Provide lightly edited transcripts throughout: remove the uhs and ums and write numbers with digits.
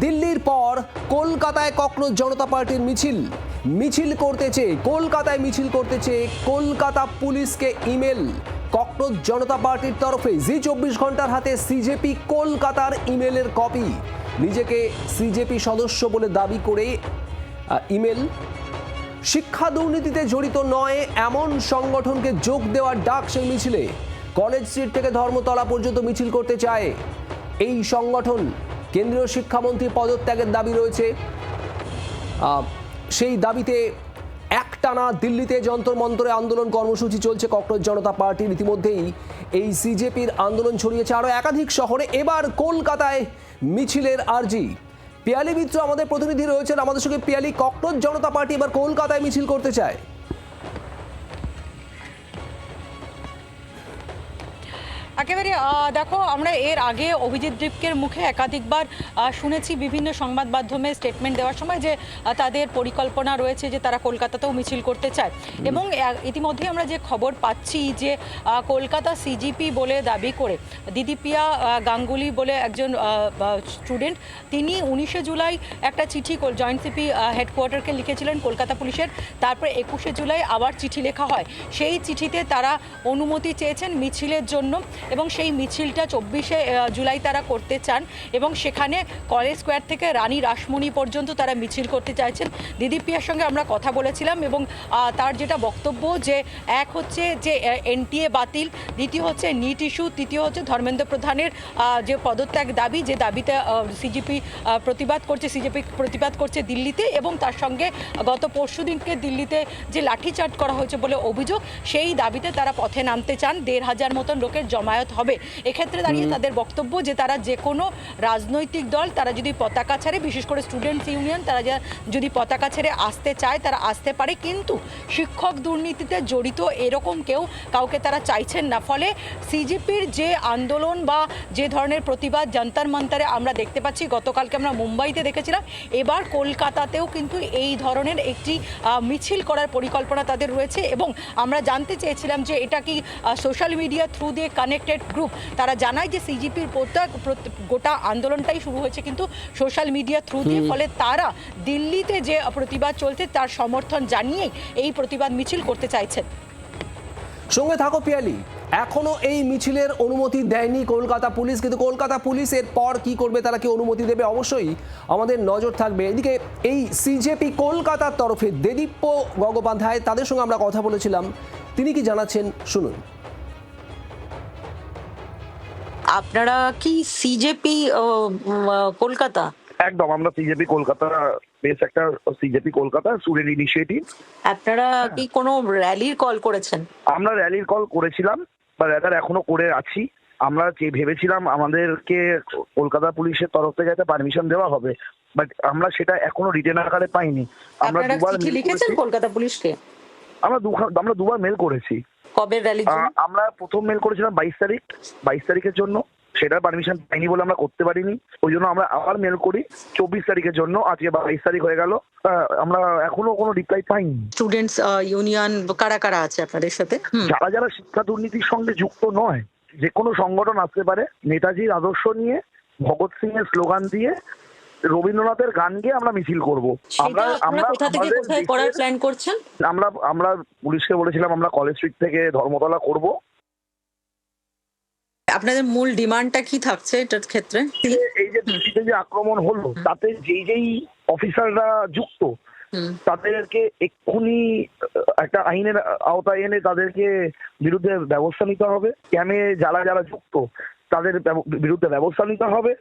দিল্লির পর কলকাতায় ককরোচ জনতা পার্টির মিছিল করতে চেয়ে কলকাতা পুলিশকে ইমেল। ককরোচ জনতা পার্টির তরফে জি 24 ঘন্টার হাতে সিজেপি কলকাতার ইমেলের কপি। নিজেকে সিজেপি সদস্য বলে দাবি করে ইমেল। শিক্ষা দুর্নীতিতে জড়িত নয় এমন সংগঠনকে যোগ দেওয়ার ডাক সেই মিছিলে। কলেজ স্ট্রিট থেকে ধর্মতলা পর্যন্ত মিছিল করতে চায় এই সংগঠন। কেন্দ্রীয় শিক্ষামন্ত্রী পদত্যাগের দাবি রয়েছে। সেই দাবিতে একটানা দিল্লিতে যন্তর মন্তরে আন্দোলন কর্মসূচি চলছে ককরোচ জনতা পার্টির। ইতিমধ্যেই এই সিজেপির আন্দোলন ছড়িয়েছে আরও একাধিক শহরে। এবার কলকাতায় মিছিলের আর্জি। পিয়ালি মিত্র আমাদের প্রতিনিধি রয়েছেন আমাদের সঙ্গে। পিয়ালি, ককরোচ জনতা পার্টি এবার কলকাতায় মিছিল করতে চায়। একেবারে দেখো, আমরা এর আগে অভিজিৎ দীপকের মুখে একাধিকবার শুনেছি বিভিন্ন সংবাদ মাধ্যমে স্টেটমেন্ট দেওয়ার সময় যে তাদের পরিকল্পনা রয়েছে যে তারা কলকাতাতেও মিছিল করতে চায়। এবং ইতিমধ্যে আমরা যে খবর পাচ্ছি যে কলকাতা সিজিপি বলে দাবি করে দিদিপিয়া গাঙ্গুলি বলে একজন স্টুডেন্ট, তিনি 19শে জুলাই একটা চিঠি জয়েন্ট সিপি হেডকোয়ার্টারকে লিখেছিলেন কলকাতা পুলিশের। তারপরে 21শে জুলাই আবার চিঠি লেখা হয়। সেই চিঠিতে তারা অনুমতি চেয়েছেন মিছিলের জন্য এবং সেই মিছিলটা 24শে জুলাই তারা করতে চান এবং সেখানে কলেজ স্কোয়ার থেকে রানী রাসমণি পর্যন্ত তারা মিছিল করতে চাইছেন। দিদিপিয়ার সঙ্গে আমরা কথা বলেছিলাম এবং তার যেটা বক্তব্য যে এক হচ্ছে যে এনটিএ বাতিল, দ্বিতীয় হচ্ছে নিট ইস্যু, তৃতীয় হচ্ছে ধর্মেন্দ্র প্রধানের যে পদত্যাগ দাবি, যে দাবিতে সিজিপি প্রতিবাদ করছে দিল্লিতে। এবং তার সঙ্গে গত পরশুদিনকে দিল্লিতে যে লাঠিচার্জ করা হয়েছে বলে অভিযোগ, সেই দাবিতে তারা পথে নামতে চান। 1,500 মতন লোকের জমায়েত হবে। এক্ষেত্রে দাঁড়িয়ে তাদের বক্তব্য যে তারা যে কোনো রাজনৈতিক দল তারা যদি পতাকা ছাড়ে, বিশেষ করে স্টুডেন্টস ইউনিয়ন, তারা যদি পতাকা ছেড়ে আসতে চায় তারা আসতে পারে, কিন্তু শিক্ষক দুর্নীতিতে জড়িত এরকম কাউকে তারা চাইছেন না। ফলে সিজিপির যে আন্দোলন বা যে ধরনের প্রতিবাদ যন্তর মন্তরে আমরা দেখতে পাচ্ছি, গতকালকে আমরা মুম্বাইতে দেখেছিলাম, এবার কলকাতাতেও কিন্তু এই ধরনের একটি মিছিল করার পরিকল্পনা তাদের রয়েছে। এবং আমরা জানতে চেয়েছিলাম যে এটা কি সোশ্যাল মিডিয়া থ্রু দিয়ে কানেক্টেড গ্রুপ। তারা জানায় যে সিজিপির গোটা আন্দোলনটাই শুরু হয়েছে কিন্তু সোশ্যাল মিডিয়া থ্রু দিয়ে। ফলে তারা দিল্লিতে যে প্রতিবাদ চলছে তার সমর্থন জানিয়েই এই প্রতিবাদ মিছিল করতে চাইছেন। সঙ্গে থাকো পিয়ালি। এখনো এই মিছিলের অনুমতি দেয়নি কলকাতা পুলিশ, কিন্তু কলকাতা পুলিশ এর পর কি করবে, তারা কি অনুমতি দেবে, অবশ্যই আমাদের নজর থাকবে। এদিকে এই সিজেপি কলকাতার তরফে দেদীপ্য গঙ্গোপাধ্যায়, তাদের সঙ্গে আমরা কথা বলেছিলাম, তিনি কি জানাচ্ছেন শুনুন। আপনারা কি সিজেপি কলকাতা? একদম, আমরা সিজেপি কলকাতা বেশ একটা সিজেপি কলকাতা স্টুডেন্ট ইনিশিয়েটিভ। আপনারা কি কোনো র্যালির কল করেছেন? আমরা র্যালির কল করেছিলাম বা র্যাদার এখনো করে আছি। আমরা যে ভেবেছিলাম আমাদেরকে কলকাতা পুলিশের তরফ থেকে একটা পারমিশন দেওয়া হবে, বাট আমরা সেটা এখনো রিটেন আকারে পাইনি। আমরা দুবার লিখেছেন কলকাতা পুলিশকে? আমরা দুবার মেল করেছি। কবে র্যালি? আমরা প্রথম মেল করেছিলাম 22 তারিখের জন্য, সেটার পারমিশন পাইনি বলে আমরা করতে পারিনি। ওই জন্য আমরা আবার মেল করি 24 তারিখের জন্য। আজকে 22 তারিখ হয়ে গেল, আমরা এখনো কোনো রিপ্লাই পাইনি। স্টুডেন্টস ইউনিয়ন কারা কারা আছে আপনাদের সাথে? যারা শিক্ষা দুর্নীতির সঙ্গে যুক্ত নয়, যে কোনো সংগঠন আসতে পারে। নেতাজির আদর্শ নিয়ে, ভগৎ সিং এর স্লোগান দিয়ে, রবীন্দ্রনাথের গান গিয়ে আমরা মিছিল করব। আমরা পুলিশকে বলেছিলাম আমরা কলেজ স্ট্রিট থেকে ধর্মতলা করব। আপনাদের মূল ডিমান্ডটা কি থাকছে এটার ক্ষেত্রে? এই যে দিল্লিতে যে আক্রমণ হলো, তাতে যেই অফিসাররা যুক্ত তাদেরকে এক্ষুনি একটা আইনের আওতায় এনে তাদেরকে বিরুদ্ধে ব্যবস্থা নিতে হবে। ক্যামে যারা যুক্ত তাদের বিরুদ্ধে ব্যবস্থা নিতে হবে।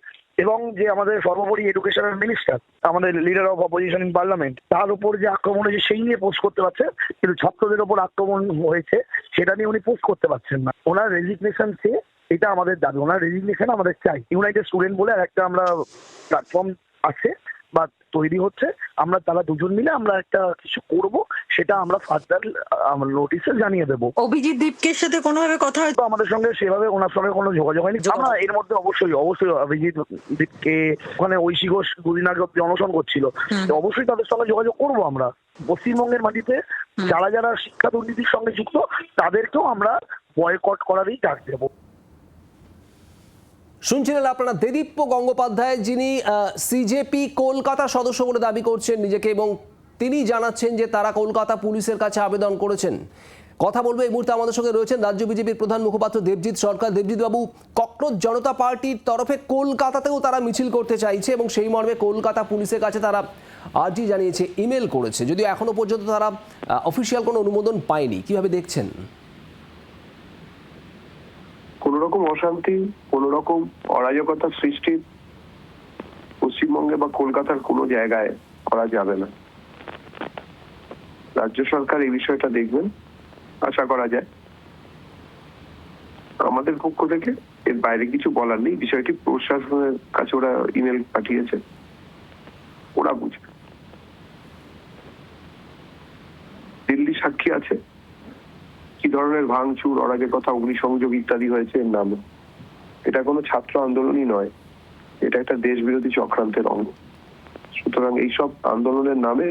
এবং যে আমাদের সর্বোপরি এডুকেশনাল মিনিস্টার, আমাদের leader of opposition in parliament, তার উপর যে আক্রমণ হয়েছে সেই নিয়ে পোস্ট করতে পারছে, কিন্তু ছাত্রদের ওপর আক্রমণ হয়েছে সেটা নিয়ে উনি পোস্ট করতে পারছেন না। ওনার রেজিগনেশন চেয়ে, এটা আমাদের দাবি, ওনার রেজিগনেশন আমাদের চাই। ইউনাইটেড স্টুডেন্ট বলে একটা আমরা প্ল্যাটফর্ম আছে বা তৈরি হচ্ছে, আমরা তারা দুজন মিলে আমরা একটা কিছু করব, সেটা আমরা ফার্দার নোটিশে জানিয়ে দেবো। অভিজিৎ দীপকের সাথে কোনোভাবে কথা হয়তো আমাদের সঙ্গে সেভাবে ওনার সঙ্গে কোনো যোগাযোগ হয়নি। আমরা এর মধ্যে অবশ্যই অভিজিৎ দীপকে, ওখানে ঐশী ঘোষ দুদিন আগে অনশন করছিল, অবশ্যই তাদের সঙ্গে যোগাযোগ করবো। আমরা পশ্চিমবঙ্গের মাটিতে যারা শিক্ষা দুর্নীতির সঙ্গে যুক্ত তাদেরকেও আমরা বয়কট করারই ডাক দেবো। শুনছিলেন আপনারা দেদীপ্য গঙ্গোপাধ্যায়, যিনি সিজেপি কলকাতা সদস্য বলে দাবি করছেন নিজেকে, এবং তিনি জানাচ্ছেন যে তারা কলকাতা পুলিশের কাছে আবেদন করেছেন। কথা বলবো এই মুহূর্তে আমাদের সঙ্গে রয়েছেন রাজ্য বিজেপির প্রধান মুখপাত্র দেবজিৎ সরকার। দেবজিৎ বাবু, ককরোচ জনতা পার্টির তরফে কলকাতাতেও তারা মিছিল করতে চাইছে এবং সেই মর্মে কলকাতা পুলিশের কাছে তারা আর্জি জানিয়েছে, ইমেল করেছে, যদিও এখনো পর্যন্ত তারা অফিসিয়াল কোনো অনুমোদন পায়নি। কিভাবে দেখছেন? কোন রকম অশান্তি, কোন রকম অরাজকতা সৃষ্টি পশ্চিমবঙ্গে বা কলকাতার কোনো জায়গায় করা যাবে না। রাজ্য সরকার এই বিষয়টা দেখবেন, আশা করা যায়। আমাদের পক্ষ থেকে এর বাইরে কিছু বলার নেই। বিষয়টি প্রশাসনের কাছে ওরা ইমেল পাঠিয়েছে, ওরা বুঝবে। দিল্লি সাক্ষী আছে কি ধরনের ভাঙচুর, অরাজকতা, অগ্নিসংযোগ ইত্যাদি হয়েছে এর নামে। এটা কোনো ছাত্র আন্দোলনই নয়, এটা একটা দেশ বিরোধী চক্রান্তের অঙ্গ। সুতরাং এইসব আন্দোলনের নামে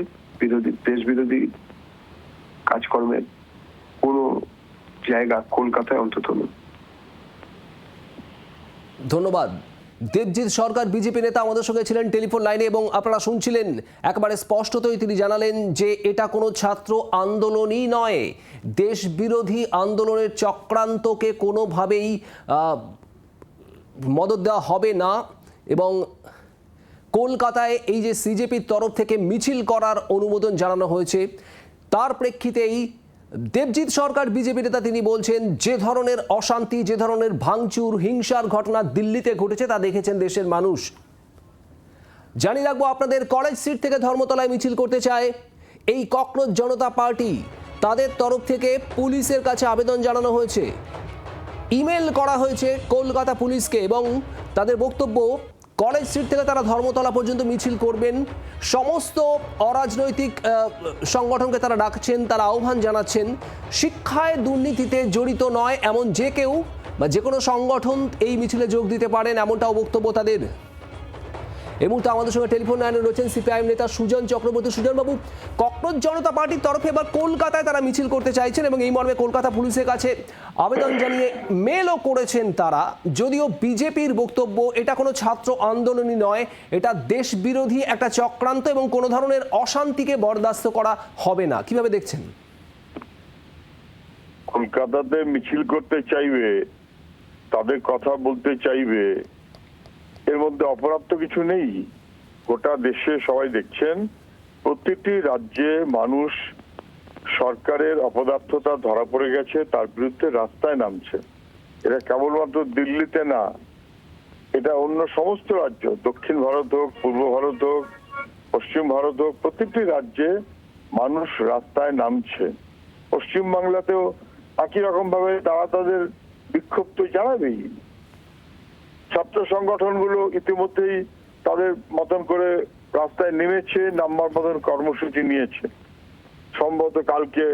দেশ বিরোধী কাজকর্মের কোনো জায়গা কলকাতায় অন্তত নেই। ধন্যবাদ। দেবজিৎ সরকার বিজেপি নেতা আমাদের সঙ্গে ছিলেন টেলিফোন লাইনে, এবং আপনারা শুনছিলেন একেবারে স্পষ্টতই তিনি জানালেন যে এটা কোনো ছাত্র আন্দোলনই নয়, দেশ বিরোধী আন্দোলনের চক্রান্তকে কোনোভাবেই মদত দেওয়া হবে না। এবং কলকাতায় এই যে সিজেপির তরফ থেকে মিছিল করার অনুমোদন জানানো হয়েছে, তার প্রেক্ষিতেই দেবজিৎ সরকার বিজেপি নেতা তিনি বলছেন যে ধরনের অশান্তি, যে ধরনের ভাঙচুর, হিংসার ঘটনা দিল্লিতে ঘটেছে তা দেখেছেন দেশের মানুষ। জানিয়ে রাখবো আপনাদের, কলেজ স্ট্রিট থেকে ধর্মতলায় মিছিল করতে চায় এই ককরোচ জনতা পার্টি। তাদের তরফ থেকে পুলিশের কাছে আবেদন জানানো হয়েছে, ইমেল করা হয়েছে কলকাতা পুলিশকে, এবং তাদের বক্তব্য কলেজ স্ট্রিট থেকে তারা ধর্মতলা পর্যন্ত মিছিল করবেন। সমস্ত অরাজনৈতিক সংগঠনকে তারা ডাকছেন, তারা আহ্বান জানাচ্ছেন শিক্ষায় দুর্নীতিতে জড়িত নয় এমন যে কেউ বা যে কোনো সংগঠন এই মিছিলে যোগ দিতে পারেন, এমনটাও বক্তব্য তাদের। এই মুহূর্তে আমাদের সঙ্গে টেলিফোন লাইনে রয়েছেন সিপিআইএম নেতা সুজন চক্রবর্তী। সুজনবাবু, ককরোচ জনতা পার্টির তরফে এবার কলকাতায় তারা মিছিল করতে চাইছেন এবং এই মর্মে কলকাতা পুলিশের কাছে আবেদন জানিয়ে মেলও করেছেন তারা। যদিও বিজেপির বক্তব্য এটা কোনো ছাত্র আন্দোলনই নয়, এটা দেশ বিরোধী একটা চক্রান্ত এবং কোনো ধরনের অশান্তিকে বরদাস্ত করা হবে না। কিভাবে দেখছেন? কলকাতাতে মিছিল করতে চাইবে, তাদের কথা বলতে চাইবে, এর মধ্যে অপরাধ তো কিছু নেই। গোটা দেশে সবাই দেখছেন, প্রতিটি রাজ্যে মানুষ সরকারের অপদার্থতা ধরা পড়ে গেছে, তার বিরুদ্ধে রাস্তায় নামছে। এটা কেবলমাত্র দিল্লিতে না, এটা অন্য সমস্ত রাজ্য, দক্ষিণ ভারত হোক, পূর্ব ভারত হোক, পশ্চিম ভারত হোক, প্রতিটি রাজ্যে মানুষ রাস্তায় নামছে। পশ্চিমবাংলাতেও একই রকম ভাবে তারা তাদের বিক্ষোভ তো জানাবেই। ছাত্র সংগঠনগুলো ইতিমধ্যেই তাদের মতন করে রাস্তায় নেমেছে, নাম্বার মতন কর্মসূচি নিয়েছে। সম্ভবত কালকে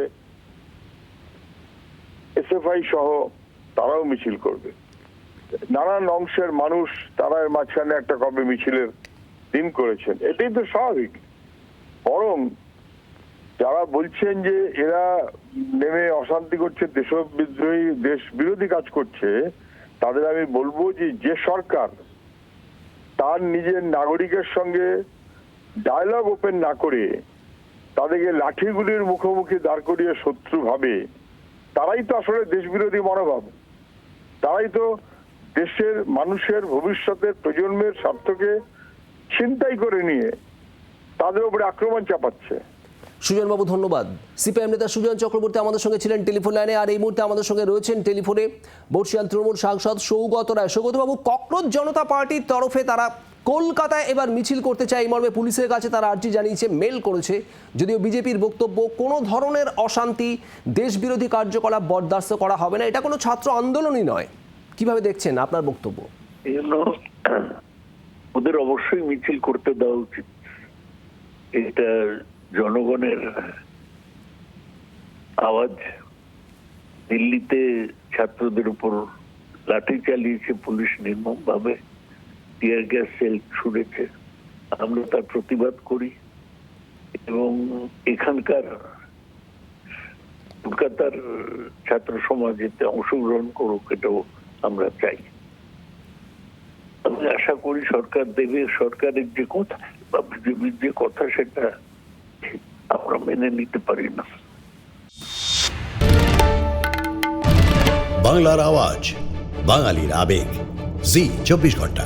এসএফআই সহ তারাও মিছিল করবে। নানান অংশের মানুষ তারা এর মাঝখানে একটা কবে মিছিলের দিন করেছেন, এটাই তো স্বাভাবিক। বরং যারা বলছেন যে এরা নেমে অশান্তি করছে, দেশবিদ্রোহী, দেশ বিরোধী কাজ করছে, তাদের আমি বলবো যে সরকার তার নিজের নাগরিকের সঙ্গে ডায়ালগ ওপেন না করে তাদেরকে লাঠিগুলির মুখোমুখি দাঁড় করিয়ে শত্রু ভাবে, তারাই তো আসলে দেশ বিরোধী মনোভাব। তারাই তো দেশের মানুষের ভবিষ্যতের প্রজন্মের স্বার্থকে ছিনতাই করে নিয়ে তাদের উপরে আক্রমণ চাপাচ্ছে। সুজনবাবু ধন্যবাদ। সিপিআইএম নেতা সুজন চক্রবর্তী আমাদের সঙ্গে ছিলেন টেলিফোন লাইনে, আর এই মুহূর্তে আমাদের সঙ্গে রয়েছেন টেলিফোনে বর্ষিয়ান তৃণমূল সাংসদ সৌগত রায়। সৌগতবাবু, ককরোচ জনতা পার্টির তরফে তারা কলকাতায় এবার মিছিল করতে চায়, এই মর্মে পুলিশের কাছে তারা আর্জি জানিয়েছে, মেল করেছে। যদিও বিজেপির বক্তব্য কোনো ধরনের অশান্তি, দেশ বিরোধী কার্যকলাপ বরদাস্ত করা হবে না, এটা কোনো ছাত্র আন্দোলনই নয়। কিভাবে দেখছেন আপনার বক্তব্য? এই জন্য ওদের অবশ্যই মিছিল করতে দেওয়া উচিত। এটা জনগণের আওয়াজ। দিল্লিতে ছাত্রদের উপর লাঠি চালিয়েছে পুলিশ নির্মমভাবে, টিয়ার গ্যাস সেল ছুড়েছে। আমরা তার প্রতিবাদ করি এবং এখানকার কলকাতার ছাত্র সমাজ এতে অংশগ্রহণ করুক, এটাও আমরা চাই। আমি আশা করি সরকার দেবে। সরকারের যে কথা বা বিজেপির যে কথা সেটা আমরা মেনে নিতে পারি না। বাংলার আওয়াজ, বাঙালির আবেগ, জি 24 ঘন্টা।